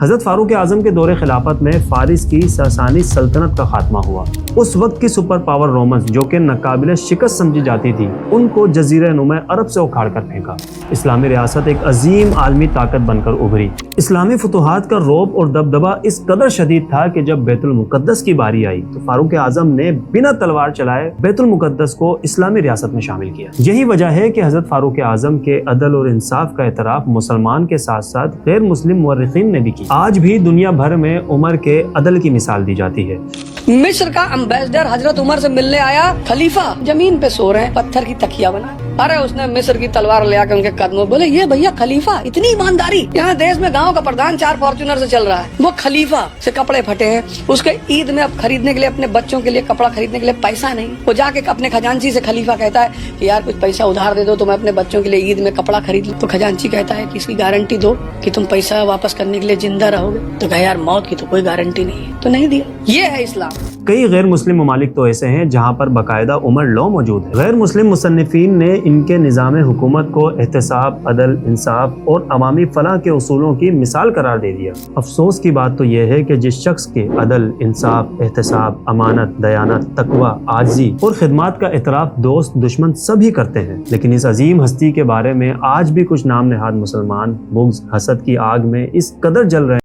حضرت فاروق اعظم کے دور خلافت میں فارس کی ساسانی سلطنت کا خاتمہ ہوا۔ اس وقت کی سپر پاور رومنز جو کہ ناقابل شکست سمجھی جاتی تھی، ان کو جزیرہ نما عرب سے اکھاڑ کر پھینکا۔ اسلامی ریاست ایک عظیم عالمی طاقت بن کر ابھری۔ اسلامی فتوحات کا رعب اور دبدبہ اس قدر شدید تھا کہ جب بیت المقدس کی باری آئی تو فاروق اعظم نے بنا تلوار چلائے بیت المقدس کو اسلامی ریاست میں شامل کیا۔ یہی وجہ ہے کہ حضرت فاروق اعظم کے عدل اور انصاف کا اعتراف مسلمان کے ساتھ ساتھ غیر مسلم مورخین نے بھی کی۔ آج بھی دنیا بھر میں عمر کے عدل کی مثال دی جاتی ہے۔ مصر کا امبیسڈر حضرت عمر سے ملنے آیا، خلیفہ زمین پہ سو رہے ہیں، پتھر کی تکیا بنا۔ ارے اس نے مصر کی تلوار لے آ کے ان کے قدموں بولے، یہ بھیا خلیفہ، اتنی ایمانداری! یہاں دیش میں گاؤں کا پردھان 4 فارچونر سے چل رہا ہے، وہ خلیفہ سے کپڑے پھٹے ہیں، اس کے عید میں اب خریدنے کے لیے اپنے بچوں کے لیے کپڑا خریدنے کے لیے پیسہ نہیں۔ وہ جا کے اپنے خزانچی سے خلیفہ کہتا ہے کہ یار کچھ پیسہ ادھار دے دو تو میں اپنے بچوں کے لیے عید میں کپڑا خرید لوں۔ تو خزانچی کہتا ہے کہ اس کی گارنٹی دو کہ تم پیسہ واپس کرنے کے لیے زندہ رہو گے۔ تو کہا یار موت کی تو کوئی گارنٹی نہیں ہے، تو نہیں دیا۔ یہ ہے اسلام۔ کئی غیر مسلم ممالک تو ایسے ہیں جہاں پر باقاعدہ عمر لاء موجود ہے۔ غیر مسلم مصنفین نے ان کے نظام حکومت کو احتساب، عدل، انصاف اور عوامی فلاح کے اصولوں کی مثال قرار دے دیا۔ افسوس کی بات تو یہ ہے کہ جس شخص کے عدل، انصاف، احتساب، امانت، دیانت، تقوی، عاجزی اور خدمات کا اعتراف دوست دشمن سبھی کرتے ہیں، لیکن اس عظیم ہستی کے بارے میں آج بھی کچھ نام نہاد مسلمان بغض، حسد کی آگ میں اس قدر جل رہے ہیں